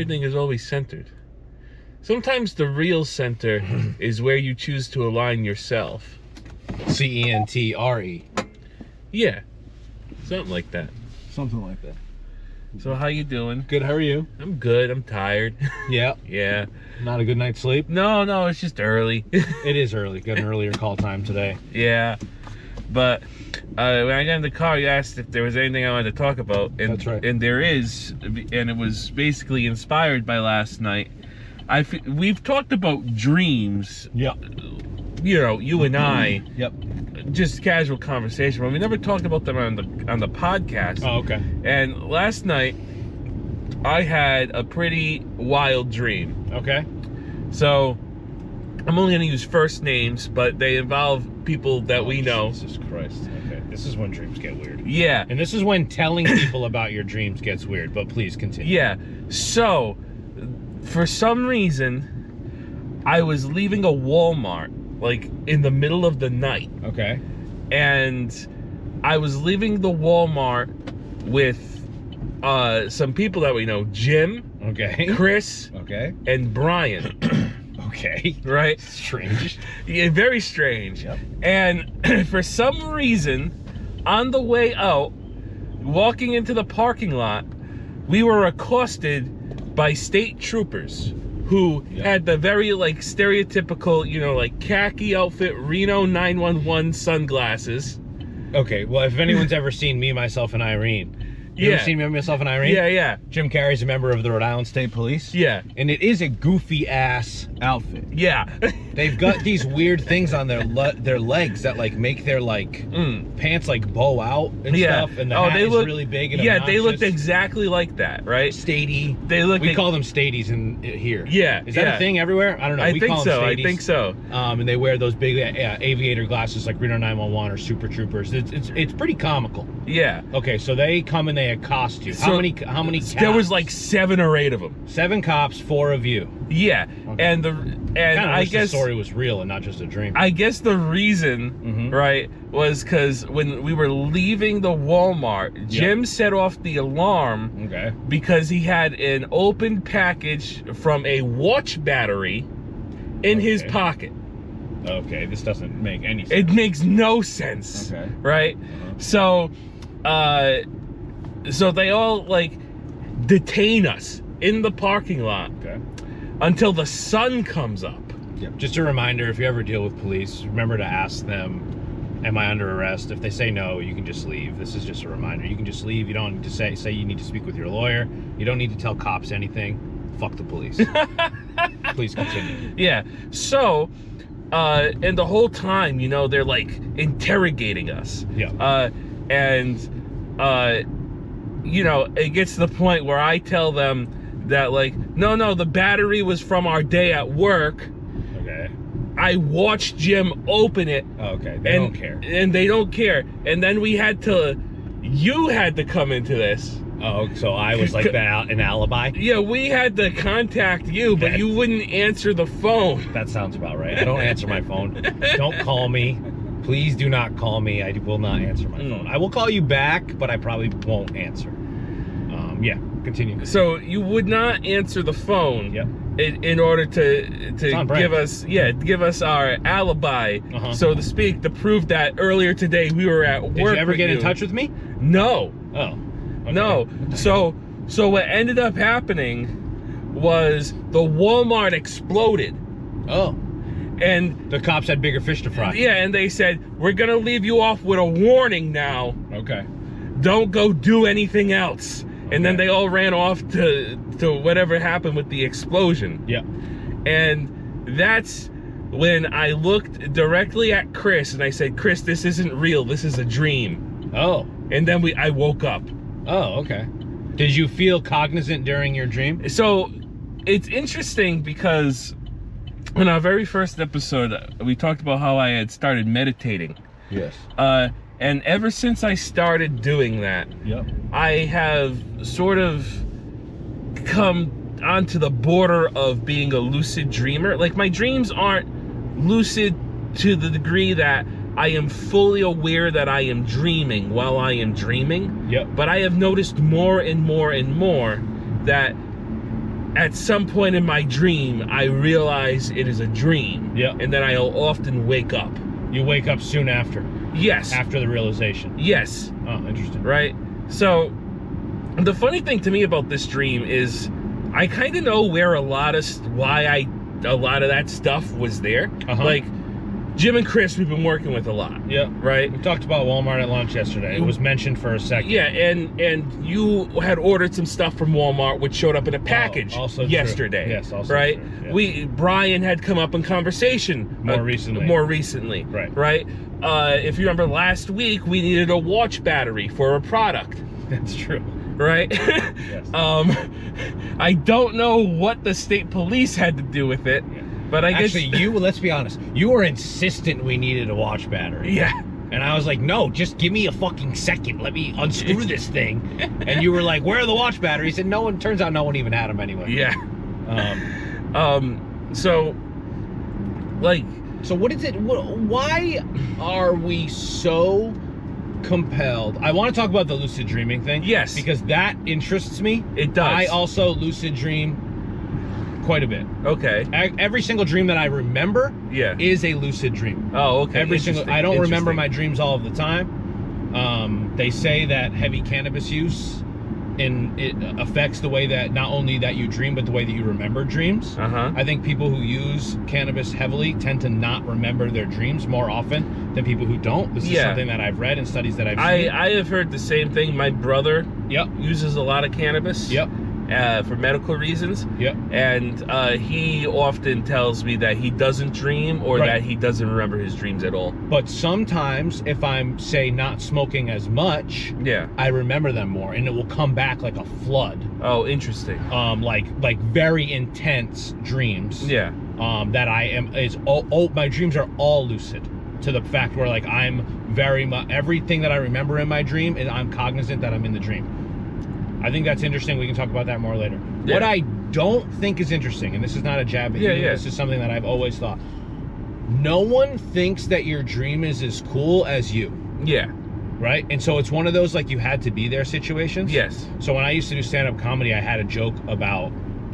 everything is always centered. Sometimes the real center is where you choose to align yourself. C-E-N-T-R-E. Yeah, something like that. Something like that. So how you doing? Good, how are you? I'm good, I'm tired. Yeah. Yeah. Not a good night's sleep? No, it's just early. It is early. Got an earlier call time today. Yeah. But when I got in the car, you asked if there was anything I wanted to talk about. And, That's right. And there is, and it was basically inspired by last night. We've talked about dreams. Yep. You know, you and I. Yep. Just casual conversation, but we never talked about them on the podcast. Oh, okay. And last night, I had a pretty wild dream. Okay. So, I'm only going to use first names, but they involve people that we know. Jesus Christ. Okay. This is when dreams get weird. Yeah. And this is when telling people about your dreams gets weird, but please continue. Yeah. So, for some reason, I was leaving a Walmart, like, in the middle of the night. Okay. And I was leaving the Walmart with some people that we know. Jim. Okay. Chris. Okay. And Brian. Okay. Right? Strange. Yeah, very strange. Yep. And for some reason, on the way out, walking into the parking lot, we were accosted by state troopers who had the very, like, stereotypical, you know, like, khaki outfit, Reno 911 sunglasses. Okay, well, if anyone's ever seen Me, Myself, and Irene, you ever seen Me, Myself, and Irene? Yeah, yeah. Jim Carrey's a member of the Rhode Island State Police. Yeah. And it is a goofy-ass outfit. Yeah. They've got these weird things on their legs that, like, make their, like, pants, like, bow out and stuff. And the hat is really big and obnoxious. they looked exactly like that, right? Statey. We call them Stadies in here. Yeah. Is that a thing everywhere? I don't know. I We think call them so. I Stadies. think so. And they wear those big aviator glasses like Reno 911 or Super Troopers. It's pretty comical. Yeah. Okay, so they come and they accost you. How many cops? There was like 7 or 8 of them. 7 cops, 4 of you. Yeah. Okay. And I guess the story was real and not just a dream. I guess the reason, right, was because when we were leaving the Walmart, Jim set off the alarm because he had an open package from a watch battery in his pocket. Okay, this doesn't make any sense. It makes no sense. Okay. Right? So they all, like, detain us in the parking lot until the sun comes up. Yep. Just a reminder, if you ever deal with police, remember to ask them, am I under arrest? If they say no, you can just leave. This is just a reminder. You can just leave. You don't need to say you need to speak with your lawyer. You don't need to tell cops anything. Fuck the police. Please continue. Yeah. So, and the whole time, you know, they're, like, interrogating us. Yeah. You know, it gets to the point where I tell them that, like, no, the battery was from our day at work. Okay. I watched Jim open it. Okay, they don't care. And they don't care. And then you had to come into this. Oh, so I was like an alibi? Yeah, we had to contact you, but you wouldn't answer the phone. That sounds about right. I don't answer my phone. Don't call me. Please do not call me. I will not answer my phone. I will call you back, but I probably won't answer. Yeah, continue. So you would not answer the phone in order to give us our alibi, so to speak, to prove that earlier today we were at work. Did you ever get in touch with me? No. Oh. Okay. No. So what ended up happening was the Walmart exploded. Oh. And the cops had bigger fish to fry. Yeah, and they said, we're going to leave you off with a warning now. Okay. Don't go do anything else. Okay. And then they all ran off to whatever happened with the explosion. Yeah. And that's when I looked directly at Chris and I said, Chris, this isn't real. This is a dream. Oh. And then I woke up. Oh, okay. Did you feel cognizant during your dream? So it's interesting because in our very first episode, we talked about how I had started meditating. Yes. And ever since I started doing that, I have sort of come onto the border of being a lucid dreamer. Like, my dreams aren't lucid to the degree that I am fully aware that I am dreaming while I am dreaming. Yep. But I have noticed more and more and more that at some point in my dream, I realize it is a dream. Yeah. And then I'll often wake up. You wake up soon after. Yes. After the realization. Yes. Oh, interesting. Right? So, the funny thing to me about this dream is I kind of know where a lot of that stuff was there. Like, Jim and Chris, we've been working with a lot. Yeah. Right? We talked about Walmart at lunch yesterday. It was mentioned for a second. Yeah, and you had ordered some stuff from Walmart, which showed up in a package yesterday. True. Yes, also right? True. Yeah. Brian had come up in conversation more recently. Right? If you remember last week, we needed a watch battery for a product. That's true. Right? Yes. I don't know what the state police had to do with it. Yeah. But I guess actually, let's be honest, you were insistent we needed a watch battery. Yeah. And I was like, no, just give me a fucking second. Let me unscrew this thing. And you were like, where are the watch batteries? And turns out no one even had them anyway. Yeah. So what is it? Why are we so compelled? I want to talk about the lucid dreaming thing. Yes. Because that interests me. It does. I also lucid dream quite a bit. Okay. Every single dream that I remember is a lucid dream. Oh, okay. I don't remember my dreams all of the time. They say that heavy cannabis use it affects the way that not only that you dream, but the way that you remember dreams. I think people who use cannabis heavily tend to not remember their dreams more often than people who don't. This is something that I've read in studies that I've seen. I have heard the same thing. My brother uses a lot of cannabis. For medical reasons. And he often tells me that he doesn't dream or that he doesn't remember his dreams at all. But sometimes if I'm, say, not smoking as much, I remember them more, and it will come back like a flood. Oh, interesting. Like very intense dreams. That I am my dreams are all lucid, to the fact where like I'm very much everything that I remember in my dream, and I'm cognizant that I'm in the dream. I think that's interesting. We can talk about that more later. What I don't think is interesting, and this is not a jab at you, this is something that I've always thought. No one thinks that your dream is as cool as you. Right? And so it's one of those like you had to be there situations. So when I used to do stand-up comedy, I had a joke about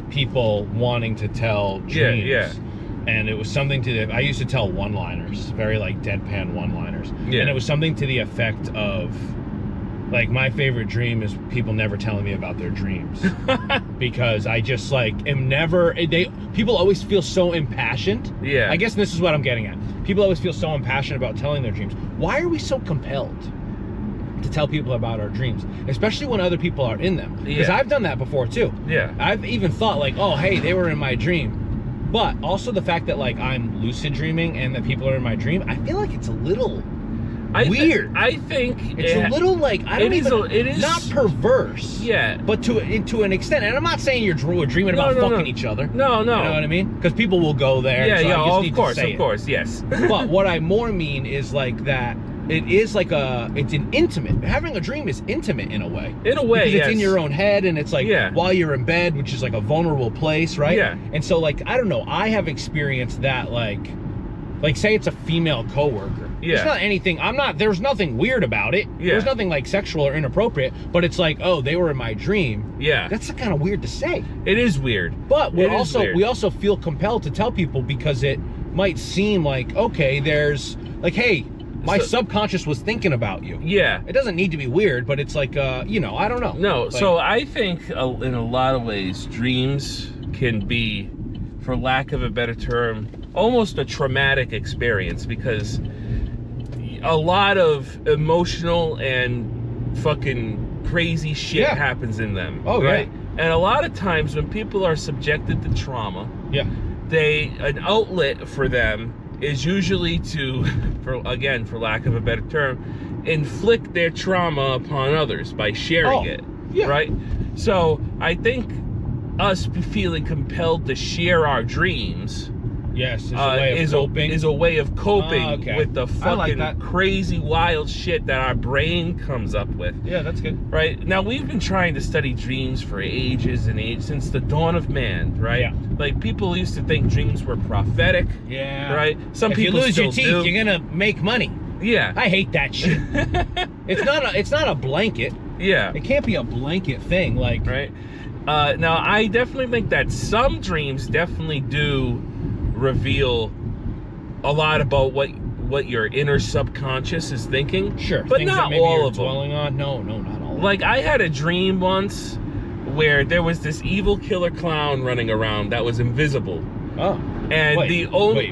people wanting to tell dreams. And it was something I used to tell one-liners, very like deadpan one-liners. And it was something to the effect of, like, my favorite dream is people never telling me about their dreams. Because I just, like, people always feel so impassioned. I guess this is what I'm getting at. People always feel so impassioned about telling their dreams. Why are we so compelled to tell people about our dreams? Especially when other people are in them. Because I've done that before, too. I've even thought, like, oh, hey, they were in my dream. But also the fact that, like, I'm lucid dreaming and that people are in my dream, I feel like it's a little weird. I think it's a little like it is not perverse. But to an extent. And I'm not saying we're dreaming about fucking each other. No. You know what I mean? Because people will go there. Of course, yes. But what I more mean is like that. It is like it's an intimate. Having a dream is intimate in a way. In a way, because it's in your own head, and it's like while you're in bed, which is like a vulnerable place, right? And so like I don't know. I have experienced that like say it's a female coworker. It's not anything. There's nothing weird about it. There's nothing like sexual or inappropriate. But it's like, oh, they were in my dream. That's kind of weird to say. It is weird. But we also feel compelled to tell people because it might seem like, okay, there's like, hey, my subconscious was thinking about you. It doesn't need to be weird, but it's like, I don't know. No. Like, so I think in a lot of ways, dreams can be, for lack of a better term, almost a traumatic experience, because a lot of emotional and fucking crazy shit happens in them. Right? And a lot of times when people are subjected to trauma, an outlet for them is usually to, for lack of a better term, inflict their trauma upon others by sharing it. Right? So I think us feeling compelled to share our dreams is a way of coping with the fucking crazy wild shit that our brain comes up with. That's good. Right? Now, we've been trying to study dreams for ages and ages, since the dawn of man, right? Like, people used to think dreams were prophetic. Right? Some people if you lose still your teeth, do. you're gonna make money. I hate that shit. It's not a blanket. It can't be a blanket thing, like. Right? Now, I definitely think that some dreams definitely do reveal a lot about what your inner subconscious is thinking. Sure. But things not that maybe all you're of them. dwelling on. No, not all. Like, I had a dream once where there was this evil killer clown running around that was invisible. Oh. And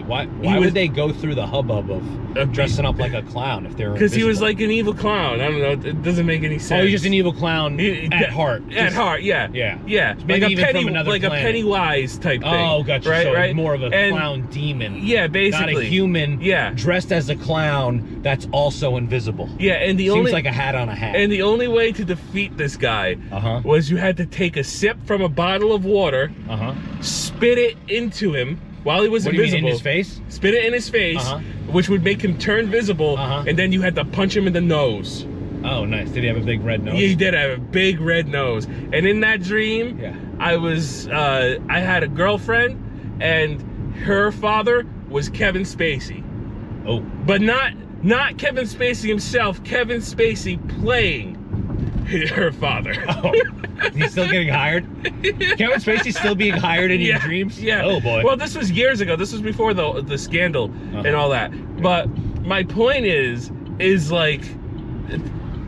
why would they go through the hubbub of dressing up like a clown if they're because he was invisible? like an evil clown. I don't know. It doesn't make any sense. Oh, he's just an evil clown at heart. At heart, yeah. Yeah. Yeah. Maybe like even from another like planet. a Pennywise type thing. Oh, gotcha. Right, so right. More of a clown demon. Yeah, basically. Not a human. Yeah. Dressed as a clown that's also invisible. Yeah, and Seems like a hat on a hat. And the only way to defeat this guy was you had to take a sip from a bottle of water, spit it into him while he was invisible. What do you mean, in his face? Spit it in his face, which would make him turn visible, and then you had to punch him in the nose. Oh, nice. Did he have a big red nose? He did have a big red nose. And in that dream, I had a girlfriend, and her father was Kevin Spacey. Oh. But not Kevin Spacey himself, Kevin Spacey playing her father. Oh. He's still getting hired? Kevin Spacey's still being hired in your dreams? Yeah. Oh, boy. Well, this was years ago. This was before the scandal and all that. But my point is like,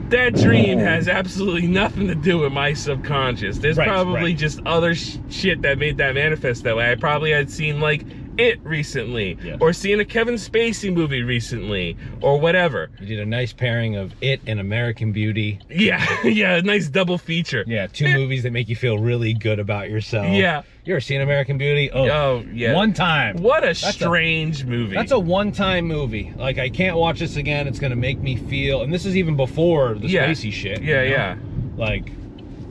that dream has absolutely nothing to do with my subconscious. There's probably just other shit that made that manifest that way. I probably had seen like It recently, or seen a Kevin Spacey movie recently, or whatever. You did a nice pairing of It and American Beauty. Yeah, yeah, a nice double feature. Yeah, two movies that make you feel really good about yourself. Yeah. You ever seen American Beauty? Oh yeah. One time. What a strange movie. That's a one-time movie. Like, I can't watch this again. It's gonna make me feel, and this is even before the Spacey shit. Yeah, you know? yeah. Like,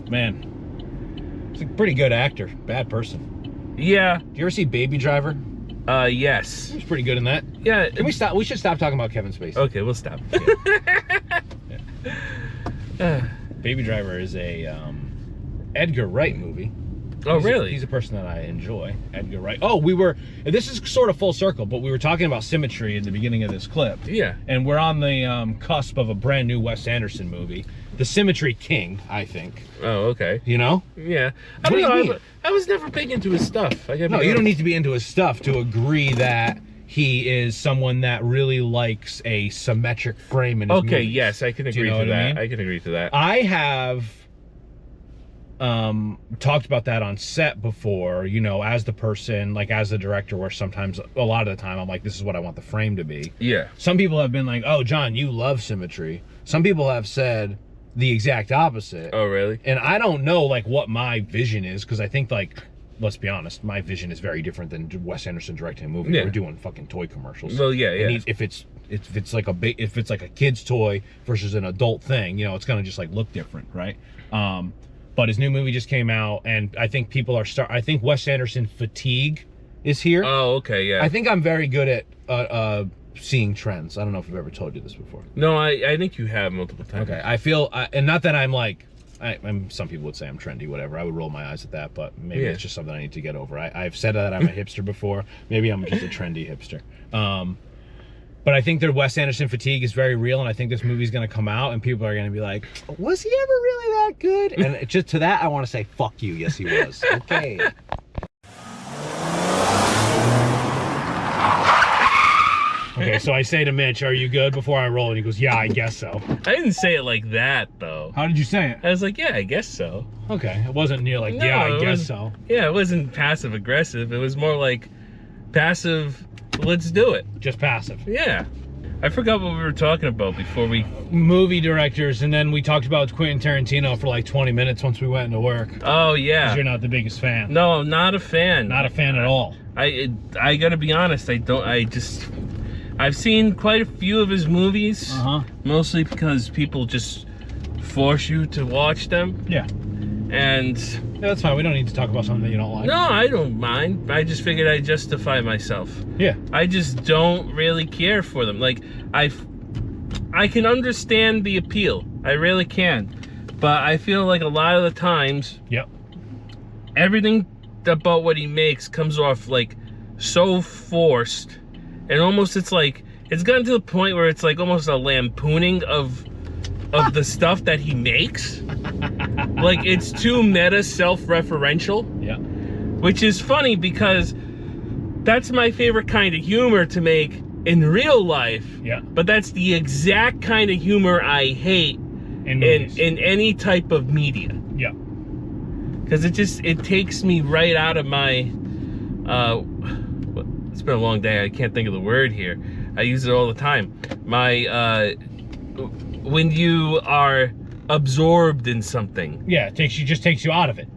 man, he's a pretty good actor. Bad person. Yeah. Do you ever see Baby Driver? Yes. He was pretty good in that. Yeah. Can we stop? We should stop talking about Kevin Spacey. Okay, we'll stop. Baby Driver is a Edgar Wright movie. Oh, really? He's a person that I enjoy, Edgar Wright. Oh, this is sort of full circle, but we were talking about symmetry at the beginning of this clip. Yeah. And we're on the cusp of a brand new Wes Anderson movie. The Symmetry King, I think. Oh, okay. You know? Yeah. What do you mean? I was never big into his stuff. No, you don't need to be into his stuff to agree that he is someone that really likes a symmetric frame in his movies. Okay, yes, I can agree to that. I mean? I can agree to that. I have talked about that on set before, you know, as the person, like as the director, where sometimes, a lot of the time, I'm like, this is what I want the frame to be. Yeah. Some people have been like, oh, John, you love symmetry. Some people have said the exact opposite. Oh, really? And I don't know, like, what my vision is, because I think, like, let's be honest, my vision is very different than Wes Anderson directing a movie. Yeah. We're doing fucking toy commercials. Well, yeah, yeah. If it's like a kid's toy versus an adult thing, you know, it's gonna just like look different, right? But his new movie just came out, and I think people are I think Wes Anderson fatigue is here. Oh, okay, yeah. I think I'm very good at seeing trends. I don't know if I've ever told you this before. No, I think you have multiple times. Okay, I feel, and not that I'm like, some people would say I'm trendy, whatever. I would roll my eyes at that, but maybe it's just something I need to get over. I've said that I'm a hipster before. Maybe I'm just a trendy hipster. But I think their Wes Anderson fatigue is very real, and I think this movie's going to come out, and people are going to be like, was he ever really that good? And just to that, I want to say, fuck you. Yes, he was. Okay. Okay, so I say to Mitch, are you good, before I roll? And he goes, yeah, I guess so. I didn't say it like that, though. How did you say it? I was like, yeah, I guess so. Okay, it wasn't near like, No, yeah, I it guess was- so. Yeah, it wasn't passive-aggressive. It was more like passive, let's do it. Just passive. Yeah. I forgot what we were talking about before we... Movie directors, and then we talked about Quentin Tarantino for like 20 minutes once we went into work. Oh, yeah. Because you're not the biggest fan. No, not a fan. Not a fan at all. I gotta be honest, I've seen quite a few of his movies, mostly because people just force you to watch them. Yeah. And Yeah, that's fine. We don't need to talk about something that you don't like. no, I don't mind. I just figured I'd justify myself. Yeah. I just don't really care for them. Like, I can understand the appeal. I really can. But I feel like a lot of the times, Yep. everything about what he makes comes off like so forced, and almost it's gotten to the point where it's like almost a lampooning of the stuff that he makes. Like, it's too meta self-referential. Yeah. Which is funny because that's my favorite kind of humor to make in real life. Yeah. But that's the exact kind of humor I hate in any type of media. Yeah. Because it takes me right out of my it's been a long day, I can't think of the word here. I use it all the time. My when you are absorbed in something. Yeah, just takes you out of it.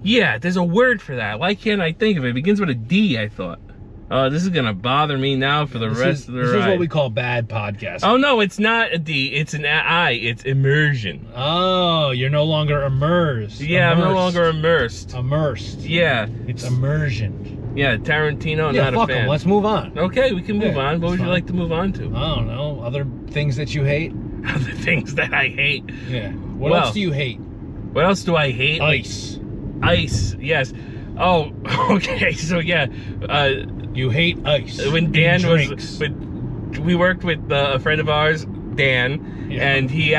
Yeah, there's a word for that. Why can't I think of it? It begins with a D, I thought. Oh, this is gonna bother me now for the rest of the ride. This is what we call bad podcasting. Oh no, it's not a D, it's an I, it's immersion. Oh, you're no longer immersed. Yeah, I'm no longer immersed. Immersed. Yeah. It's immersion. Yeah, Tarantino, Yeah, not a fuck fan. him. Let's move on. Okay, we can move on. What would you fine. like to move on to? I don't know. Other things that you hate? Other things that I hate. Yeah. What else do you hate? What else do I hate? Ice. Ice, yes. Oh, okay, so yeah. You hate ice. When Dan was, we worked with a friend of ours, Dan, and he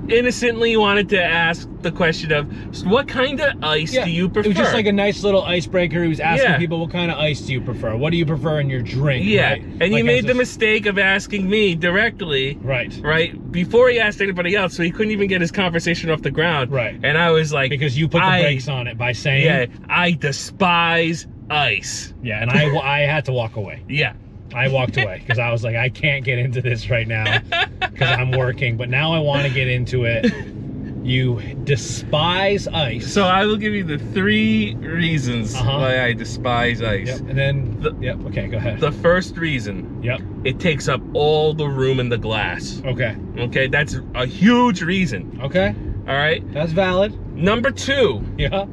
innocently wanted to ask the question of, what kind of ice do you prefer? It was just like a nice little icebreaker. He was asking people, what kind of ice do you prefer? What do you prefer in your drink? Yeah, right? and like he made the mistake of asking me directly. Right, before he asked anybody else, so he couldn't even get his conversation off the ground. Right. And I was like... Because you put the brakes on it by saying... Yeah, I despise ice. Yeah, and I had to walk away. Yeah. I walked away because I was like, I can't get into this right now because I'm working, but now I want to get into it. You despise ice. So I will give you the 3 reasons why I despise ice. Yep, and then, okay, go ahead. The first reason, it takes up all the room in the glass. Okay. Okay, that's a huge reason. Okay. All right. That's valid. Number 2. Yeah.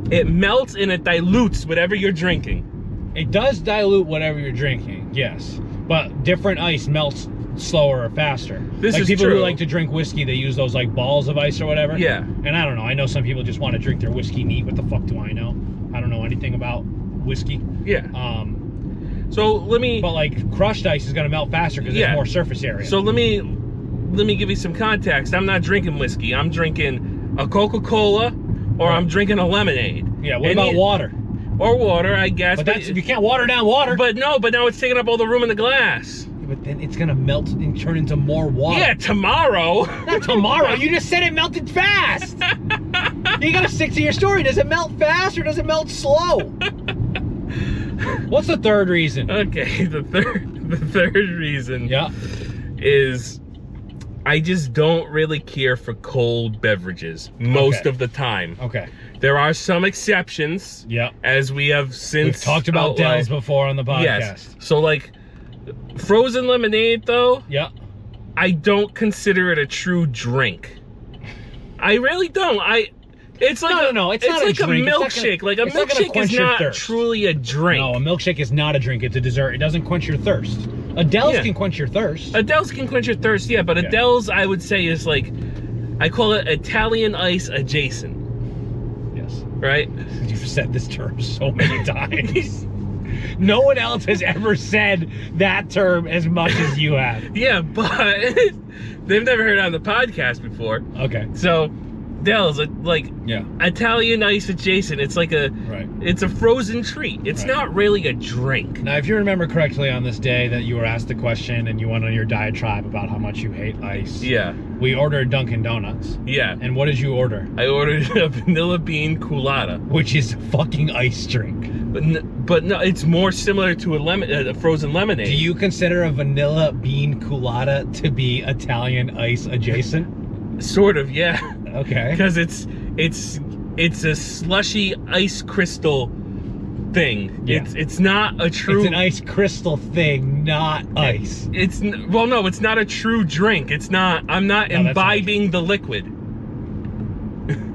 It melts and it dilutes whatever you're drinking. It does dilute whatever you're drinking, yes. But different ice melts slower or faster. This is people true. who like to drink whiskey, they use those like balls of ice or whatever. Yeah. And I don't know. I know some people just want to drink their whiskey neat. What the fuck do I know? I don't know anything about whiskey. Yeah. So let me. But like crushed ice is gonna melt faster because there's more surface area. So let me give you some context. I'm not drinking whiskey. I'm drinking a Coca-Cola, or I'm drinking a lemonade. Yeah. What about water? Or water, I guess. But you can't water down water. But now it's taking up all the room in the glass. But then it's gonna melt and turn into more water. Yeah, tomorrow. Not tomorrow. You just said it melted fast. You gotta stick to your story. Does it melt fast or does it melt slow? What's the third reason? Okay, the third reason. Yeah. Is I just don't really care for cold beverages most of the time. Okay. There are some exceptions. Yeah. As we have since we've talked about Dells before on the podcast. Yes. So like frozen lemonade though. Yeah. I don't consider it a true drink. I really don't. It's like it's not like a drink. A milkshake. Like a milkshake is not truly a drink. No, a milkshake is not a drink. It's a dessert. It doesn't quench your thirst. Adele's can quench your thirst. Adele's can quench your thirst, yeah. But Adele's, I would say, is like, I call it Italian ice adjacent. Yes. Right? You've said this term so many times. No one else has ever said that term as much as you have. Yeah, but they've never heard it on the podcast before. Okay. So, Dells, like Italian ice adjacent. It's like it's a frozen treat. It's not really a drink. Now, if you remember correctly on this day that you were asked the question and you went on your diatribe about how much you hate ice. Yeah. We ordered Dunkin' Donuts. Yeah. And what did you order? I ordered a vanilla bean colada. Which is a fucking ice drink. But no, it's more similar to a frozen lemonade. Do you consider a vanilla bean colada to be Italian ice adjacent? Sort of, yeah. Okay. Because it's a slushy ice crystal thing. Yeah. It's not a true. It's an ice crystal thing, not ice. No, it's not a true drink. It's not. I'm not imbibing the liquid.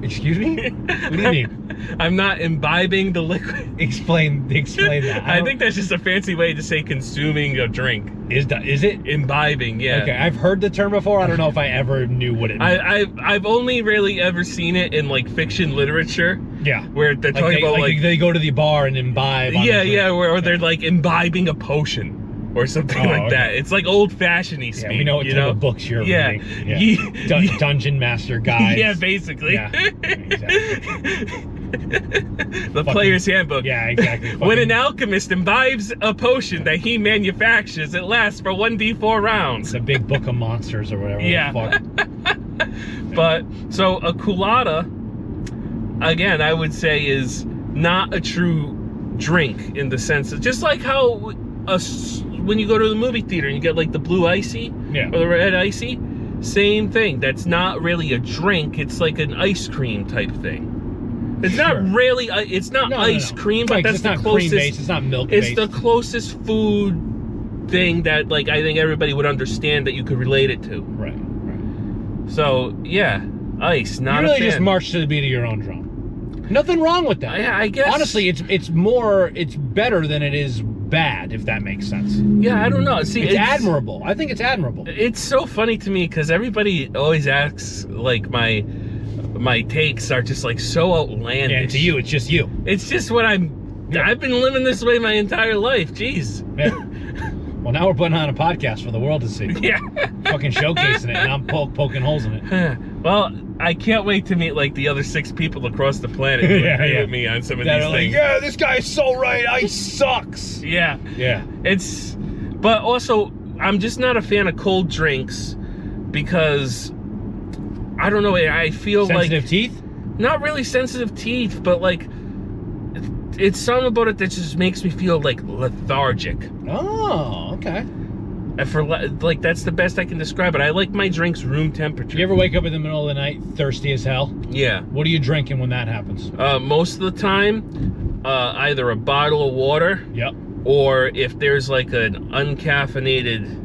Excuse me? What do you mean? I'm not imbibing the liquid. Explain that. I think that's just a fancy way to say consuming a drink. Is it? Imbibing, yeah. Okay, I've heard the term before. I don't know if I ever knew what it meant. I've only really ever seen it in like fiction literature. Yeah. Where they're talking about like they go to the bar and imbibe. Yeah, where they're like imbibing a potion. or something like that. It's like old-fashioned-y speak. Yeah, we know what type of books you're reading. Yeah. Dungeon Master guides. Yeah, basically. Yeah, exactly. The player's handbook. Yeah, exactly. When an alchemist imbibes a potion that he manufactures, it lasts for 1d4 rounds. The big book of monsters or whatever. Yeah. But, so a colada, again, I would say is not a true drink in the sense of, just like how when you go to the movie theater and you get like the blue icy or the red icy, same thing. That's not really a drink. It's like an ice cream type thing. It's not really, it's not ice cream, but that's the closest. Cream-based, it's not milk-based. It's the closest food thing that, like, I think everybody would understand that you could relate it to. Right. So, yeah, ice, not a fan. You really just march to the beat of your own drum. Nothing wrong with that. I guess. Honestly, it's better than it is bad, if that makes sense. Yeah, I don't know. See, it's admirable. I think it's admirable. It's so funny to me because everybody always asks, like, my takes are just like so outlandish. Yeah, and to you, it's just you. It's just what I've been living this way my entire life. Jeez. Yeah. Well, now we're putting on a podcast for the world to see. Yeah. Fucking showcasing it, and I'm poking holes in it. Well, I can't wait to meet like the other 6 people across the planet who agree with me on some of these things. Like, yeah, this guy's so right. Ice sucks. Yeah. Yeah. But also, I'm just not a fan of cold drinks because I don't know. I feel sensitive teeth? Not really sensitive teeth, but like it's something about it that just makes me feel like lethargic. Oh, okay. And for like that's the best I can describe it. I like my drinks room temperature. You ever wake up in the middle of the night thirsty as hell? Yeah. What are you drinking when that happens? Most of the time, either a bottle of water. Yep. Or if there's like an uncaffeinated,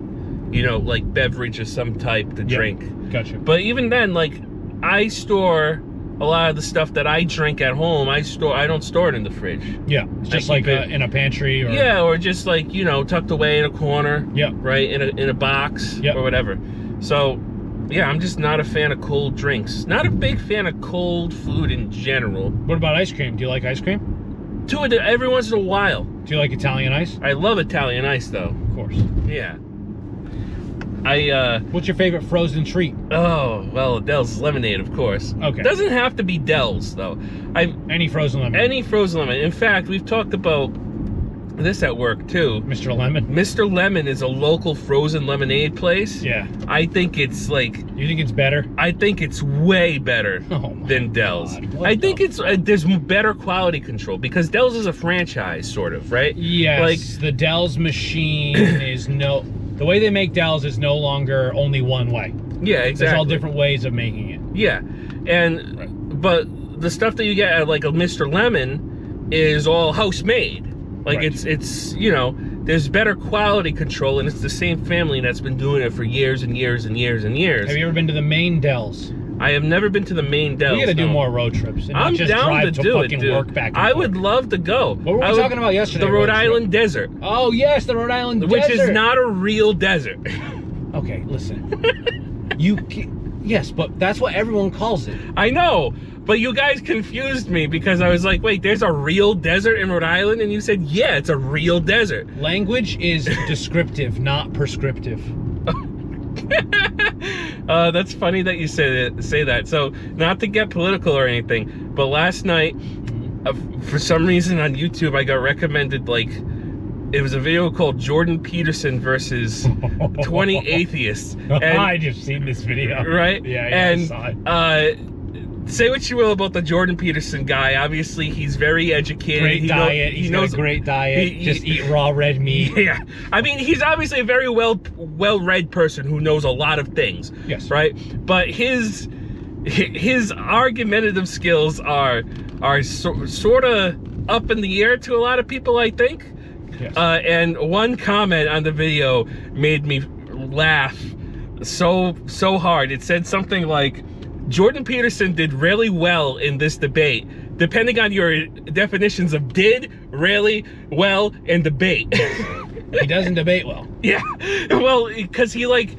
like beverage of some type to drink. Gotcha. But even then, like, I store a lot of the stuff that I drink at home. I don't store it in the fridge. Yeah, it's just like in a pantry or... Yeah, or just like, tucked away in a corner. Yeah. Right, in a box or whatever. So, yeah, I'm just not a fan of cold drinks. Not a big fan of cold food in general. What about ice cream? Do you like ice cream? Every once in a while. Do you like Italian ice? I love Italian ice, though. Of course. Yeah. What's your favorite frozen treat? Oh, well, Dell's lemonade, of course. Okay. Doesn't have to be Dell's, though. Any frozen lemonade. Any frozen lemonade. In fact, we've talked about this at work, too. Mr. Lemon? Mr. Lemon is a local frozen lemonade place. Yeah. I think it's like... You think it's better? I think it's way better than Dell's. I think there's better quality control because Dell's is a franchise, sort of, right? Yes. Like, the Dell's machine is the way they make Dell's is no longer only one way. Yeah, exactly. There's all different ways of making it. Yeah. But the stuff that you get at like a Mr. Lemon is all house made. Like it's there's better quality control and it's the same family that's been doing it for years and years and years and years. Have you ever been to the main Dell's? I have never been to the main Dell's. We gotta do more road trips. And I'm not just down drive to do it, fucking dude. work back and I forth. would love to go. What were we talking about yesterday? The Rhode Island desert. Oh yes, the Rhode Island desert. Which is not a real desert. Okay, listen. Yes, but that's what everyone calls it. I know, but you guys confused me because I was like, wait, there's a real desert in Rhode Island? And you said, yeah, it's a real desert. Language is descriptive, not prescriptive. That's funny that you say that. So, not to get political or anything, but last night, for some reason on YouTube, I got recommended, like, it was a video called Jordan Peterson versus 20 atheists. And, I just seen this video. Right? Yeah, and, I saw it. Say what you will about the Jordan Peterson guy. Obviously, he's very educated. Great diet. He knows a great diet. Just eat raw red meat. Yeah. I mean, he's obviously a very well-read person who knows a lot of things. Yes. Right? But his argumentative skills are sort of up in the air to a lot of people, I think. Yes. And one comment on the video made me laugh so hard. It said something like, Jordan Peterson did really well in this debate, depending on your definitions of did, really, well, and debate. He doesn't debate well. Yeah, well, because he, like,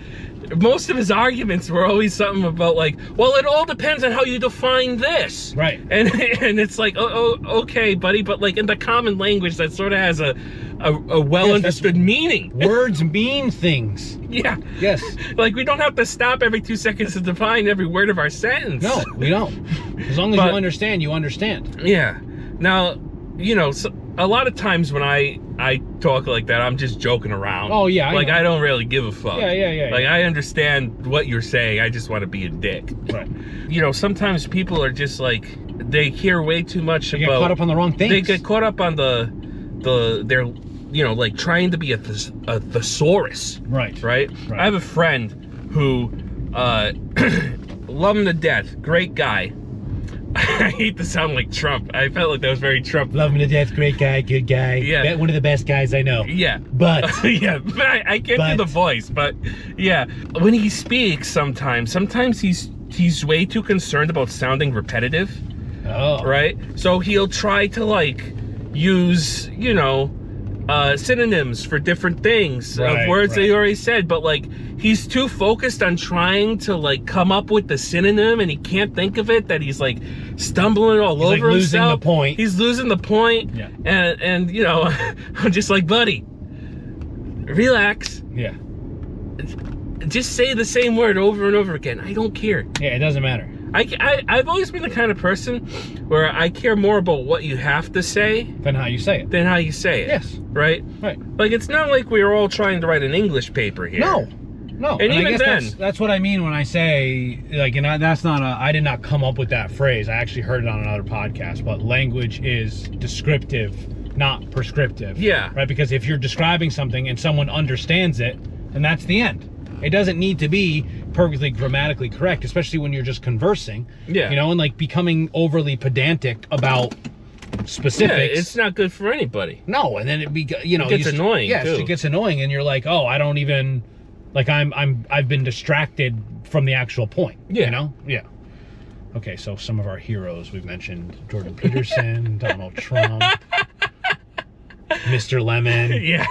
most of his arguments were always something about, like, well, it all depends on how you define this. Right. And it's like, oh, okay, buddy, but, like, in the common language, that sort of has a a well understood meaning. Words mean things. Yeah. Yes. Like, we don't have to stop every 2 seconds to define every word of our sentence. No, we don't. As long as you understand, you understand. Yeah. Now, you know, so a lot of times when I talk like that, I'm just joking around. Oh, yeah. I don't really give a fuck. Yeah. Like, I understand what you're saying. I just want to be a dick. Right. You know, sometimes people are just like, they hear way too much about... They get caught up on the wrong things. They get caught up on they're, you know, like trying to be a thesaurus. Right. Right? I have a friend who, love him to death. Great guy. I hate to sound like Trump. I felt like that was very Trump. Love him to death, great guy, good guy. Yeah. One of the best guys I know. Yeah. But. Yeah, I can't do the voice, but yeah. When he speaks sometimes he's way too concerned about sounding repetitive. Oh. Right? So he'll try to like use, you know, synonyms for different things of words that he already said, but like he's too focused on trying to like come up with the synonym and he can't think of it that he's like stumbling all over himself. Losing the point. He's losing the point. Yeah. And you know, I'm just like, buddy, relax. Yeah. Just say the same word over and over again. I don't care. Yeah, it doesn't matter. I've always been the kind of person where I care more about what you have to say than how you say it. Yes. Right? Right. Like, it's not like we're all trying to write an English paper here. No. And even I guess then, that's what I mean when I say, like, and that's not I did not come up with that phrase. I actually heard it on another podcast, but language is descriptive, not prescriptive. Yeah. Right? Because if you're describing something and someone understands it, then that's the end. It doesn't need to be perfectly grammatically correct, especially when you're just conversing. Yeah. You know, and like becoming overly pedantic about specifics. Yeah, it's not good for anybody. No, and then it gets annoying. Yes, too. It gets annoying, and you're like, oh, I don't even like I've been distracted from the actual point. Yeah. You know? Yeah. Okay, so some of our heroes we've mentioned: Jordan Peterson, Donald Trump, Mr. Lemon. Yeah.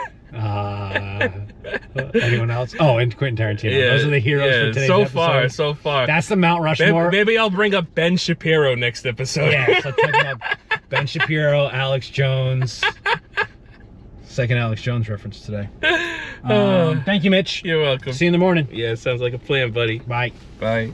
Anyone else? Oh, and Quentin Tarantino. Yeah, those are the heroes for today's episode. So far. That's the Mount Rushmore. Maybe I'll bring up Ben Shapiro next episode. Yeah, so talk about Ben Shapiro, Alex Jones. Second Alex Jones reference today. Thank you, Mitch. You're welcome. See you in the morning. Yeah, sounds like a plan, buddy. Bye. Bye.